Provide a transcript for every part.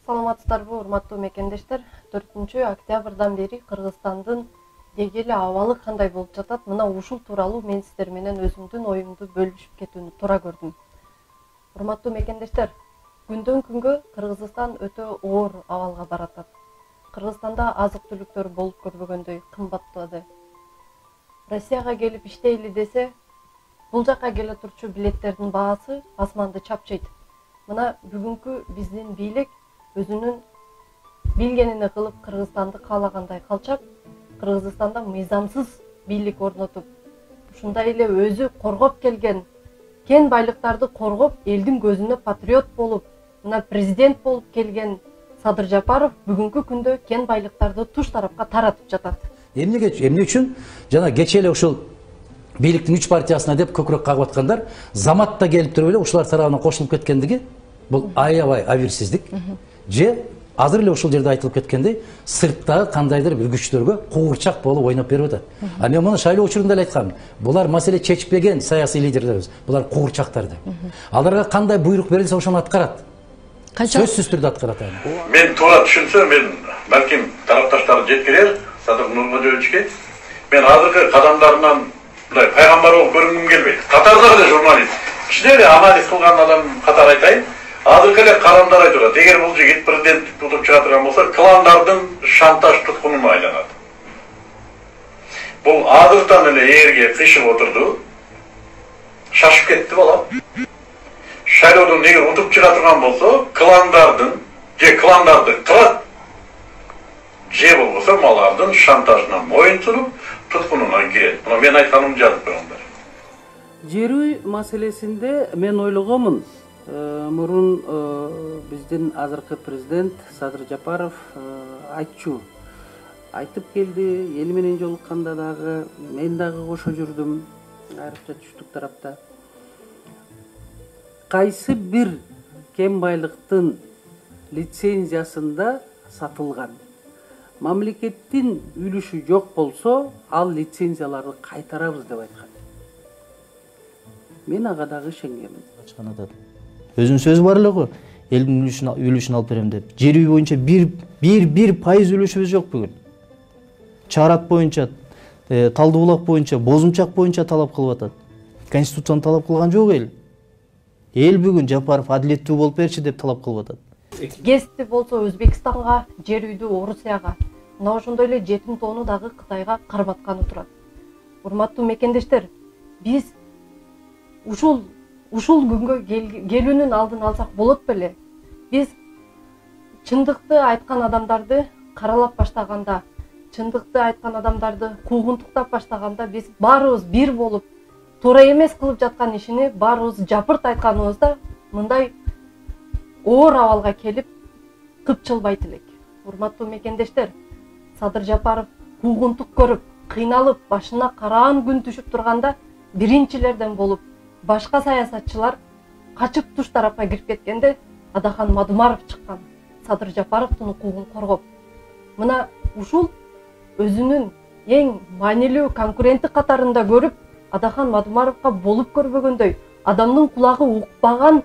Саламатсыздарбы, урматтуу мекендештер. 4-октябрдан бери Кыргызстандын деги эле абалы кандай болуп жатат, мына ушул тууралуу мен сиздер менен өзүмдүн оюмду бөлүшүп кетүүнү туура көрдүм. Урматтуу мекендештер, күндөн күнгө Кыргызстан өтө оор абалга баратат. Кыргызстанда азык-түлүктөр болуп көрбөгөндөй кымбаттады. Россияга келип иштейли десе, бул жака келе турчу билеттердин баасы асманды чапчыйт. Мына бүгүнкү биздин бийлик өзүнүн билгенини кылып Кыргызстанды каалагандай калчак, Кыргызстанда мыйзамсыз бийлик орнотуп, ушундай эле өзү коргоп келген кен байлыктарды коргоп, элдин көзүнө патриот болуп, мына президент болуп келген Садыр Жапаров бүгүнкү күндө кен байлыктарды туш тарапка таратып жатат. Эмне үчүн? Жана кечээ эле ушул бийликтин 3 партиясына деп көкүрөк кагып аткандар, заматта келип туруп эле ушулар тарабына кошулуп кеткендиги бул аябай абийирсиздик. Же азыр эле ушул жерде айтылып кеткендей, сырттагы кандайдыр бир күчтөргө куурчак болуп ойноп берип атат. А мен муну шайлоо учурунда эле айткам. Булар маселе чечпеген саясий лидерлерибиз. Булар куурчактар деп. Аларга кандай буйрук берилсе ошону аткарат. Сөзсүз түрдө аткарат. Мен туура түшүнсөм, мен балким тарапташтар жеткирер, Садыр Нурмажоевичке. Мен азыркы кадамдарынан мындай пайгамбар болуп көрүнгүм келбейт. Катардагы эле журналист, кичине эле анализ кылган адам катары айтайын. Азыркы эле кадамдар айтып атат. Эгер бул жигит президенттик тутуп чыга турган болсо, кландардын шантаж туткунуна айланат. Бул азыртан эле ээрге кыйшык отурду. Шашып кетти балам. Шайлоодон эгер утуп чыга турган болсо, кландарды кырат. Же болбосо алардын шантажына моюнсунуп, туткунуна кирет. Мына мен айтканымды жазып коюңдар. Жер маселесинде мен ойлогомун, мурун биздин азыркы президент Садыр Жапаров айтып келди, эл менен жолукканда дагы, мен дагы кошо жүрдүм, айрыкча түштүк тарапта. Кайсы бир кен байлыктын лицензиясында сатылган мамлекеттин үлүшү жок болсо, ал лицензияларды кайтарабыз деп айткан. Мен ага дагы ишенгемин. Өзүнүн сөзү бар эле го, элдин үлүшүн алып берем деп. Жер үй боюнча 1% үлүшүбүз жок бүгүн. Чарат боюнча, Талды булак боюнча, Бозумчак боюнча талап кылып атат. Конституцияны талап кылган жок эл. Эл бүгүн Жапаров адилеттүү болуп берчи деп талап кылып атат. Гести болсо Өзбекстанга, жер үйдү Орусияга, мына ошондой эле жетим тоону дагы Кытайга карматканы турат. Урматтуу мекендештер, биз ушул күнгө келүүнүн алдын алсак болот беле? Биз чындыкты айткан адамдарды каралап баштаганда, чындыкты айткан адамдарды куугунтуктап баштаганда, биз баарыбыз бир болуп, туура эмес кылып жаткан ишини баарыбыз жапырт айтканыбызда мындай оор абалга келип кыпчылбайт элек. Урматтуу мекендештер, Садыр Жапаров куугунтук көрүп, кыйналып, башына караан күн түшүп турганда биринчилерден болуп, башка саясатчылар качып туш тарапка кирип кеткенде Адахан Мадумаров чыккан, Садыр Жапаровдун укугун коргоп. Мына ушул өзүнүн эң маанилүү конкуренти катарында көрүп, Адахан Мадумаровго болуп көрбөгөндөй, адамдын кулагы укпаган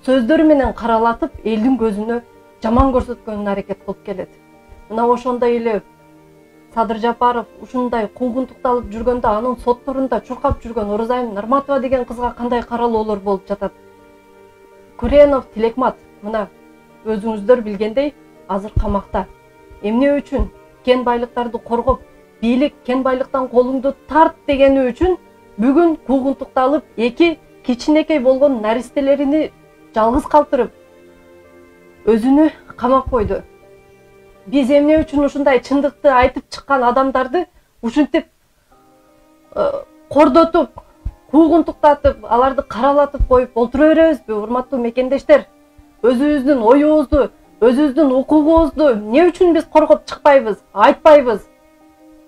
сөздөрү менен каралатып, элдин көзүнө жаман көрсөткөнүн аракет кылып келет. Мына ошондой эле Садыр Жапаров ушундай куугунтукталып жүргөндө, анын сотторунда чуркап жүргөн Орозайым Нарматова деген кызга кандай каралоолор болуп жатат. Күренов Тилекмат, мына өзүңүздөр билгендей, азыр камакта. Эмне үчүн? Кен байлыктарды коргоп, бийлик кен байлыктан колуңду тарт дегени үчүн бүгүн куугунтукталып, эки кичинекей болгон наристелерини жалгыз калтырып, өзүнү камап койду. Биз эмне үчүн ушундай чындыкты айтып чыккан адамдарды ушинтип кордотуп, куугунтуктатып, аларды каралатып коюп олтура беребизби, урматтуу мекендештер? Өзүбүздүн оюбузду, өзүбүздүн укугубузду эмне үчүн биз коргоп чыкпайбыз, айтпайбыз?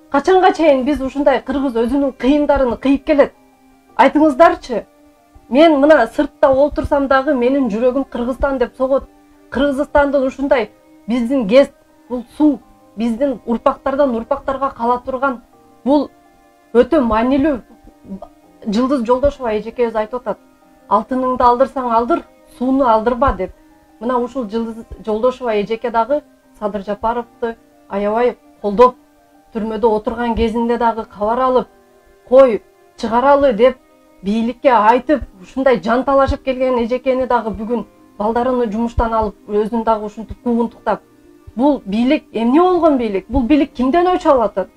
Качанга чейин биз ушундай кыргыз өзүнүн кыйымдарын кыйып келет? Айтыңыздарчы. Мен мына сыртта олтурсам дагы менин жүрөгүм Кыргызстан деп согот. Кыргызстандын ушундай биздин гест, бул суу, биздин урпактардан урпактарга кала турган бул өтө маанилүү. Жылдыз Жолдошова эжекебиз айтып атат. Алтыныңды алдырсаң алдыр, сууну алдырба деп. мына ушул Жолдошева эжеке дагы Садыр Жапаровду аябай колдоп, түрмөдө отурган кезинде дагы кабар алып, кой чыгаралы деп бийликке айтып, ушундай жан талашып келген эжекени дагы бүгүн балдарыны жумуштан алып, өзүн дагы ушинтип куугунтуктап. Бул бийлик эмне болгон бийлик? Бул бийлик кимден өч алып атат?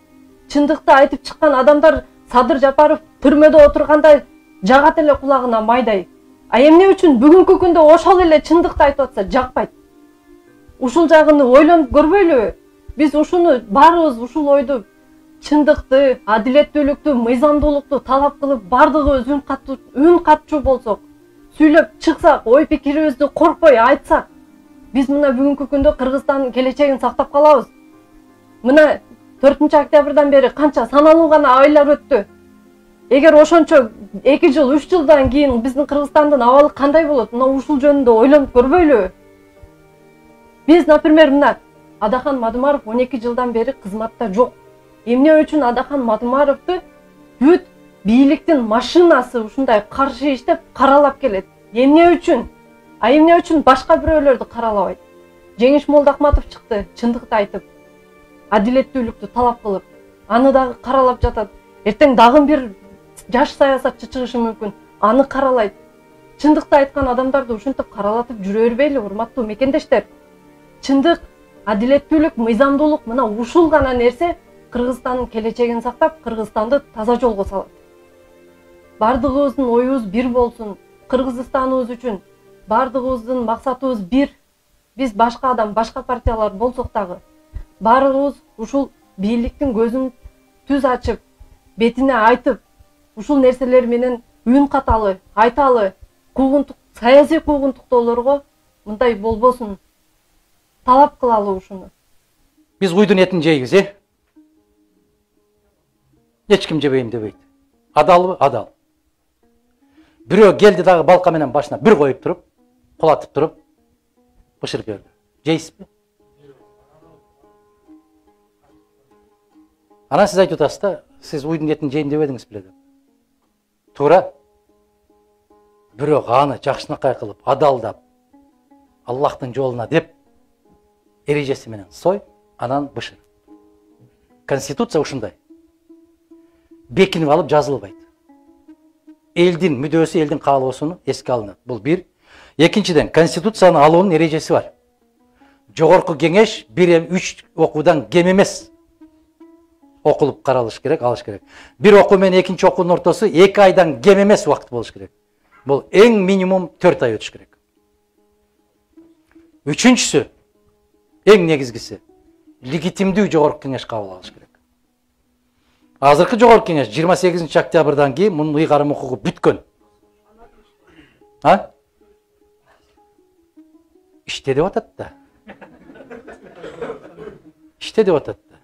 Чындыкты айтып чыккан адамдар Садыр Жапаров түрмөдө отурганда жагат эле кулагына майдай. А эмне үчүн бүгүнкү күндө ошол эле чындыкты айтып атса жакпайт? Ушул жагын ойлонуп көрбөйлүбү? Биз ушуну баарыбыз ушул ойду, чындыкты, адилеттүүлүктү, мыйзамдуулукту талап кылып, бардыгыбыз үн катчу болсок, сүйлөп чыксак, ой пикирибизди коркпой айтсак, биз мына бүгүнкү күндө Кыргызстандын келечегин сактап калабыз. Мына 4-октябрдан бери канча саналуу гана айлар өттү. Эгер ошончо 2 жыл, 3 жылдан кийин биздин Кыргызстандын абалы кандай болот? Мына ушул жөнүндө ойлонуп көрбөйлүбү? Биз, например, мына Адахан Мадумаров 12 жылдан бери кызматта жок. Эмне үчүн Адахан Мадумаровду бүт бийликтин машинасы ушундай каршы иштеп каралап келет? Эмне үчүн? А эмне үчүн башка бирөөлөрдү каралабайт? Жеңиш Молдахматов чыкты, чындыкты айтып, адилеттүүлүктү талап кылып, аны дагы каралап жатат. Эртең дагы бир жаш саясатчы чыгышы мүмкүн, аны каралайт. Чындыкты айткан адамдарды ушинтип каралатып жүрө бербейли, урматтуу мекендештер. Чындык, адилеттүүлүк, мыйзамдуулук, мына ушул гана нерсе Кыргызстандын келечегин сактап, Кыргызстанды таза жолго салат. Бардыгыбыздын оюбуз бир болсун, Кыргызстаныбыз үчүн бардыгыбыздын максатыбыз бир. Биз башка адам, башка партиялар болсок дагы, баарыбыз ушул бийликтин көзүн түз ачып, бетине айтып, ушул нерселер менен үн каталы, айталы, саясий куугунтуктоолорго мындай болбосун, талап кылалы ушуну. Биз куйдун этин жейбиз, Эч ким жебейм дебейт. Адалбы? Адал. Бирөө келди дагы балка менен башына бир коюп туруп, кулатып туруп, бышырып берди. Жейсизби? Анан сиз айтып атасыз да, сиз уйдун этин жейм дебедиңиз беле деп. Туура. Бирөө аны жакшынакай кылып, адалдап, Аллахтын жолуна деп, эрежеси менен сой, анан бышыр. Конституция ушундай. Бекинип алып жазылбайт. Элдин мүдөөсү, элдин каалоосуну эске алынат. Бул бир. Экинчиден, конституцияны алуунун эрежеси бар. Жогорку кеңеш 1-3 окуудан кем эмес. Окулуп каралыш керек, алыш керек. Бир окуу менен экинчи окуунун ортосу 2 айдан кем эмес убакыт болуш керек. Бул эң минимум 4 ай өтүш керек. Үчүнчүсү, эң негизгиси, легитимдүү жогорку кеңеш кабыл алыш керек. Азыркы жогорку кеңеш 28 октябрдан кийин мунун ыйгарым укугу бүткөн. İşte деп атат да. İşte деп атат да.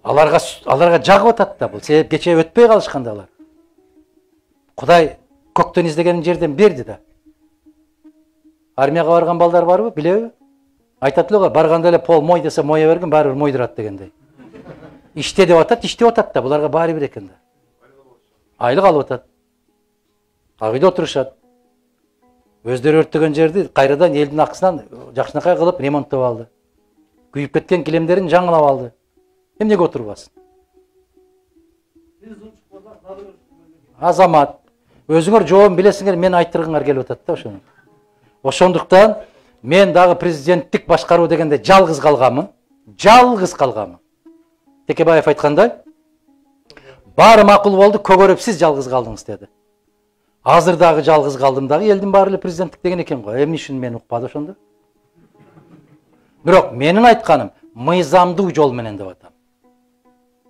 Аларга жагып атат да. Бул себеп кече өтпөй калышканда алар. Кудай көктөн издеген жерден берди да. Армияга барган балдар барбы, билеби? Айтат эле го, барганда эле пол мой десе мое берген, баары бир мойдурат дегендей. İşte деп атат, иште атат да. Буларга баары бир экен да. Айлык алып атат. Ал үйдө отурушат. Өздөрү өрттөгөн жерди кайрадан элдин акысынан жакшынакай кылып ремонттоп алды. Күйүп кеткен килемдерин жаңылап алды. Эмнеге отурбасын? Азамат, өзүңөр жообун билесиңер, мен айттыргыңар келип атат да ошону. Ошондуктан мен дагы президенттик башкаруу дегенде жалгыз калганмын. Жалгыз калганмын. Текебаев айткандай, баары макул болду, көгөрүп сиз жалгыз калдыңыз деди. Азыр дагы жалгыз калдым дагы, элдин баары эле президенттик деген экен го. Эмне үчүн мен укпады ошондо? Бирок менин айтканым мыйзамдуу жол менен деп атам.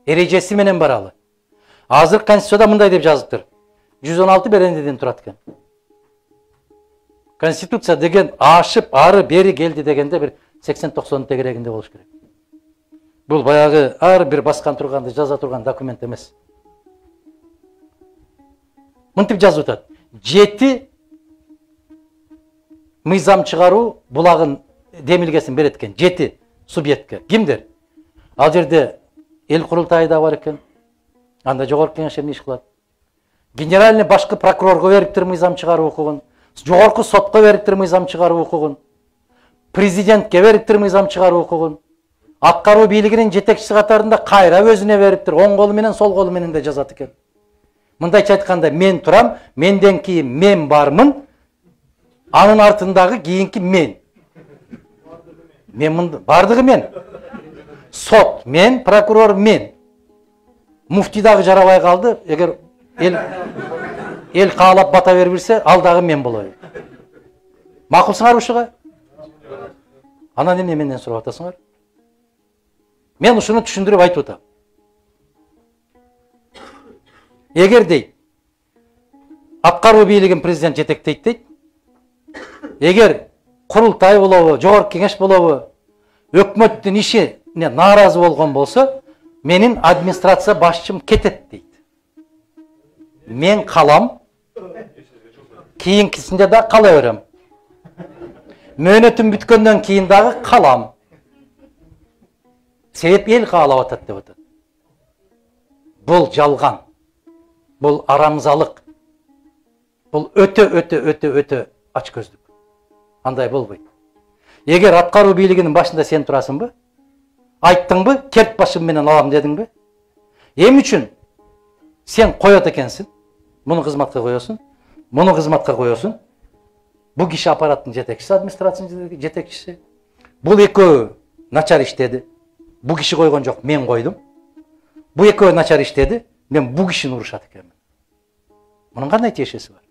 Эрежеси менен баралы. Азыр Конституцияда мындай деп жазыптыр. 116 берендеден турат экен. Конституция деген ашып, ары бери келди дегенде бир 80-90 тегерегинде болуш керек. Бул баягы ар бир баскан турганды жаза турган документ эмес. Мынтип жазып атат. 7 мыйзам чыгаруу булагын демилгесин берет экен. 7 субъектке. Кимдер? Ал жерде эл курултайы да бар экен. Анда жогорку кеңеш эмне иш кылат? Генеральный башкы прокурорго бериптир мыйзам чыгаруу укугун. Жогорку сотко бериптир мыйзам чыгаруу укугун. президентке бериптир мыйзам чыгаруу укугун. Аткаруу бийлигинин жетекчиси катарында кайра өзүнө бериптир. Оң колу менен, сол колу менен да жазат экен. Мындайча айтканда, мен турам, менден кийин мен бармын, анын артындагы кийинки мен. Мен бардыгы мен. Сот мен, прокурор мен. Муфти дагы жарабай калды. Эгер эл каалап бата бербирсе, ал дагы мен болоюн. Макулсуңар ушуга? Анан эмне менден сурап атасыңар? Мен ушуну түшүндүрүп айтып атам. Эгер дейт, аткаруу бийлигин президент жетектейт дейт. Эгер курултай болобу, жогорку кеңеш болобу, өкмөттүн ишине нааразы болгон болсо, менин администрация башчым кетет дейт. Мен калам, кийинкисинде да кала берем. Мөөнөтүм бүткөндөн кийин дагы калам. Себеп эл каалап атат деп атат. Бул жалган. Бул арамзалык. Бул өтө ачкөздүк. Андай болбойт. Эгер аткаруу бийлигинин башында сен турасыңбы? Айттыңбы? Керт башым менен алам дедиңби? Эми үчүн сен коет экенсиң. Муну кызматка коесуң. Муну кызматка коесуң. Бул киши аппараттын жетекчиси, администрациянын жетекчиси. Бул экөө начар иштеди. Бул киши койгон жок, мен койдум. Бул экөө начар иштеди. Мен бул кишини урушат экенмин. Мунун кандай тиешеси бар?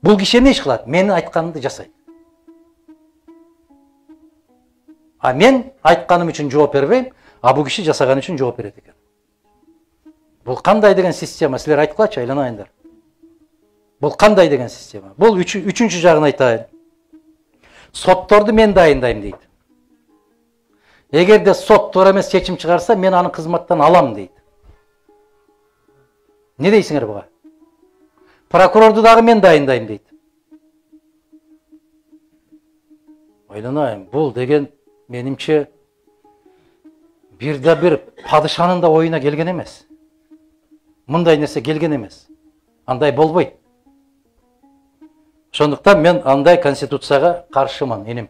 Бул киши эмне иш кылат? Менин айтканымды жасайт. А мен айтканым үчүн жооп бербейм, а бул киши жасаган үчүн жооп берет экен. Бул кандай деген система? Силер айткылачы, айланайындар. Бул кандай деген система? Бул үчүнчү жагын айтайын. Сотторду мен дайындайм дейт. Эгерде сот туура эмес чечим чыгарса, мен аны кызматтан алам дейт. Не дейсиңер буга? Прокурорду дагы мен дайындайм дейт. Ойланайын, бул деген менимче бир падышанын да оюна келген эмес. Мындай нерсе келген эмес. Андай болбойт. Ошондуктан мен андай конституцияга каршымын, эним.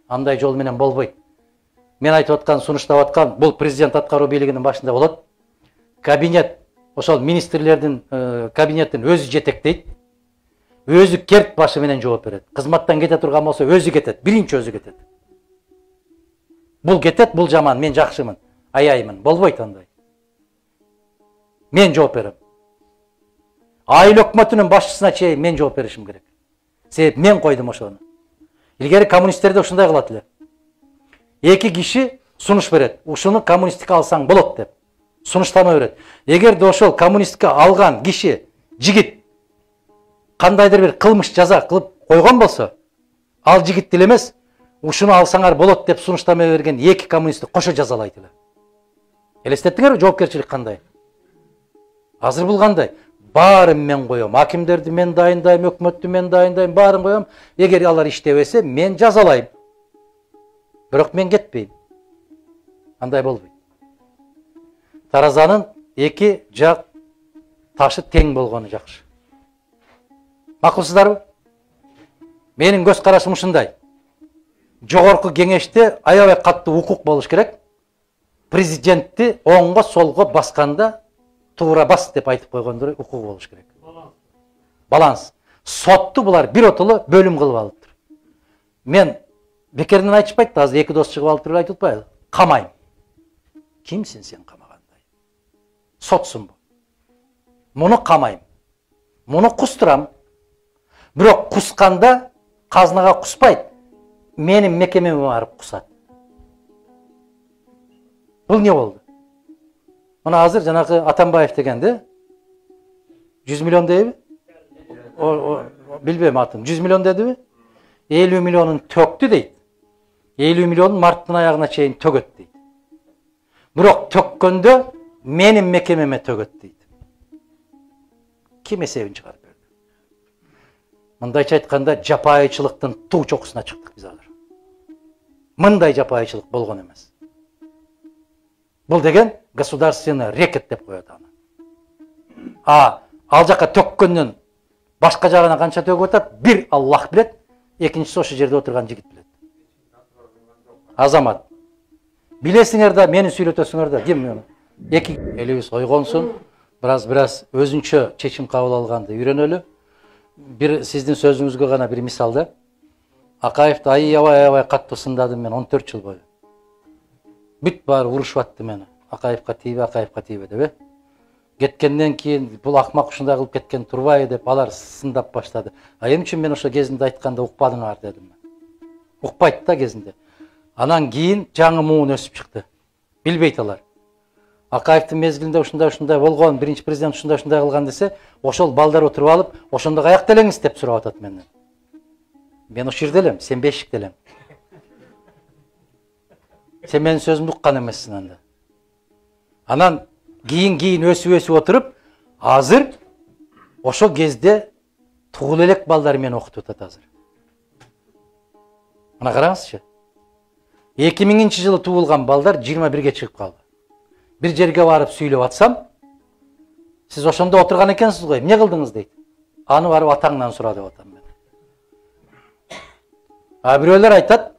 Андай жол менен болбойт. Мен айтып аткан, сунуштап аткан, бул президент аткаруу бийлигинин башында болот. Кабинет, ошол министрлердин кабинеттин өзү жетектейт. Өзү керт башы менен жооп берет. Кызматтан кете турган болсо өзү кетет, биринчи өзү кетет. Бул кетет, бул жаман, мен жакшымын, аяймын. Болбойт андай. Мен жооп берем. Айыл өкмөтүнүн башчысына чейин мен жооп беришим керек. Себеп мен койдум ошону. Илгери коммунисттер да ушундай кылат эле. Эки киши сунуш берет. Ушуну коммунисттикке алсаң болот деп. Сунуштама берет. Эгерде ошол коммунисттикке алган киши, жигит кандайдыр бир кылмыш жаза кылып койгон болсо, ал жигит деле эмес, ушуну алсаңар болот деп сунуштама берген эки коммунистти кошо жазалайт эле. Элестеттиңерби жоопкерчилик кандай? Азыр бул кандай? Баарын мен коем, акимдерди мен дайындайм, өкмөттү мен дайындайм, баарын коем. Эгер алар иштебесе, мен жазалайм. Бирок мен кетпейм. Андай болбойт. Таразанын эки жак ташы тең болгону жакшы. Макулсуздарбы? Менин көз карашым ушундай. Жогорку кеңеште аябай катты укук болуш керек. Президентти оңго солго басканда туура бас деп айтып койгондор укугу болуш керек. Баланс. Сотту булар бир отулу бөлүм кылып алыптыр. Мен бекерден айтышпайт да, азыр эки дос чыгып алып туруп айтып атпайбы? Камайм. Кимсиң сен камагандай? Сотсунбу? Муну камайм. Муну кустурам. Бирок кусканда казынага куспайт. Менин мекемеме барып кусат. Бул не болду? Мына азыр жанагы Атамбаев дегенди 100 миллион дейби? Билбейм атын. 100 миллион дедиби? 50 миллионун төктү дейт. 50 миллионун марттын аягына чейин төгөт дейт. Бирок төккөндө менин мекемеме төгөт дейт. Ким эсебин чыгарып берди? Мындайча айтканда жапайычылыктын туу чокусуна чыктык биз азыр. Мындай жапайычылык болгон эмес. Бул деген государственный рекет деп коет аны. Ал жака төккөндөн башка жагына канча төгүп атат, бир Аллах билет. экинчиси ошол жерде отурган жигит билет. Азамат. Билесиңер да, мени сүйлөтөсүңөр да, ким мени? Эки элибиз ойгонсун, бираз өзүнчө чечим кабыл алганды үйрөнөлү. Бир сиздин сөзүңүзгө гана бир мисал да. Акаевди аябай катуу сындадым мен 14 жыл бою. Бүт баары урушуп атты мени. Акаевга тийбе деп. Кеткенден кийин бул акмак ушундай кылып кеткен турбайбы деп алар сындап баштады. Эмне үчүн мен ошо кезинде айтканда укпадыңар дедим мен. Укпайт да кезинде. Анан кийин жаңы муун өсүп чыкты. Билбейт алар. Акаевдин мезгилинде ушундай болгон, биринчи президент ушундай кылган десе, ошол балдар отуруп алып, ошондо каякта элеңиз деп сурап атат менден. Мен ошол жерде элем, сен бешикте элем. Сен менин сөзүмдү уккан эмессиң анда. Анан кийин өсүп отуруп, азыр ошол кезде тугул элек балдар мени окутуп атат азыр. Мына караңызчы. 2000 жылы туулган балдар 21-ге чыгып калды. Бир жерге барып сүйлөп атсам, сиз ошондо отурган экенсиз го, эмне кылдыңыз дейт. Аны барып атаңдан сура деп атам мен. Бирөөлөр айтат,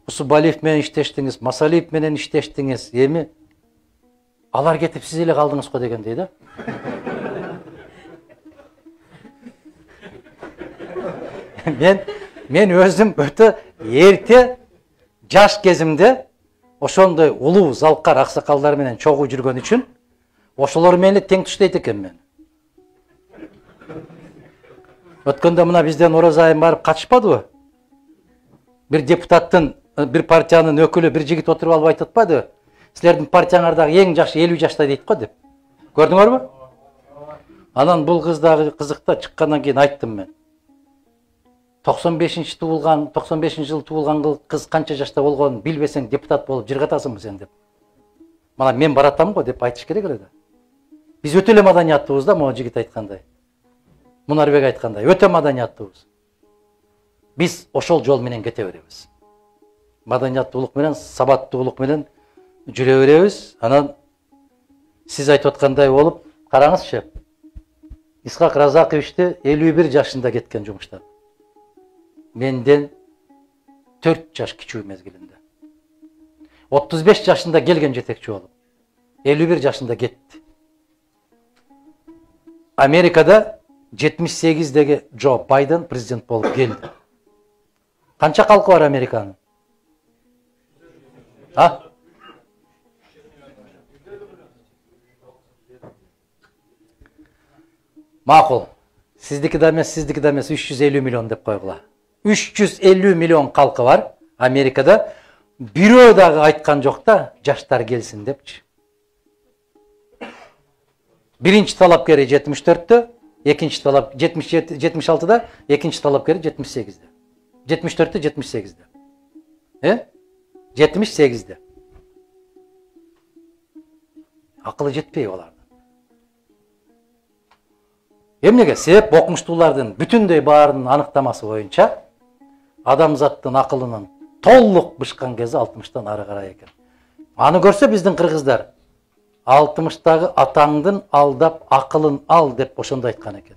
Усубалиев менен иштештиңиз, Масалиев менен иштештиңиз, эми алар кетип сиз эле калдыңыз го дегендей да. Мен өзүм өтө эрте жаш кезимде ошондой улуу залкар аксакалдар менен чогуу жүргөн үчүн ошолор менен тең туштайт экен мен. Өткөндө мына бизден Оразайым барып качышпадыбы? Бир депутаттын, бир партиянын өкүлү бир жигит отуруп алып айтып атпадыбы? Силердин партияңардагы эң жашы 50 жашта дейт го деп. Көрдүңөрбү? Анан бул кыз дагы кызыкта чыккандан кийин айттым мен. 95 жыл туулган кыз канча жашта болгонун билбесең депутат болуп жыргатасыңбы сен деп. Мана мен баратам го деп айтыш керек эле да. Биз өтө эле маданияттуубуз да, могу жигит айткандай. Мунарбек айткандай, өтө маданияттуубуз. Биз ошол жол менен кете беребиз. Маданияттуулук менен, сабаттуулук менен жүрө беребиз. Анан сиз айтып аткандай болуп, караңызчы. Исхак Разаковичти 51 жашында кеткен жумуштан. Менден 4 жаш кичүү мезгилинде. 35 жашында келген жетекчи болуп, 51 жашында кетти. Америкада 78-деги Джо Байден президент болуп келди. Канча калкы бар Американын? Макул. Сиздики да эмес, 350 миллион деп койгула. 350 миллион калкы бар Америкада. Бирөө дагы айткан жок да, жаштар келсин депчи. Биринчи талапкери 74-тө, экинчи талап 76-да, экинчи талапкери 78-де. 74-тө, 78-де. 78-де. Акылы жетпей олардын. Эмнеге? Себеп окумуштуулардын бүтүндөй баарынын аныктамасы боюнча адамзаттын акылынын толук бышкан кези 60-тан ары карай экен. Аны көрсө биздин кыргыздар 60-тагы атаңдын алдап акылын ал деп ошондо айткан экен.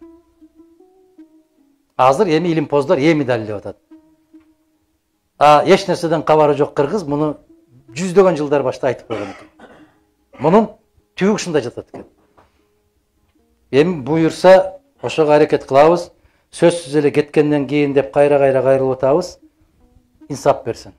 Азыр эми илимпоздор эми далилдеп атат. Эч нерседен кабары жок кыргыз муну жүздөгөн жылдар башта айтып койгон экен. Мунун түбү ушунда жатат экен. Эми буюрса ошого аракет кылабыз. Сөзсүз эле кеткенден кийин деп кайра кайрылып атабыз. Инсап берсин.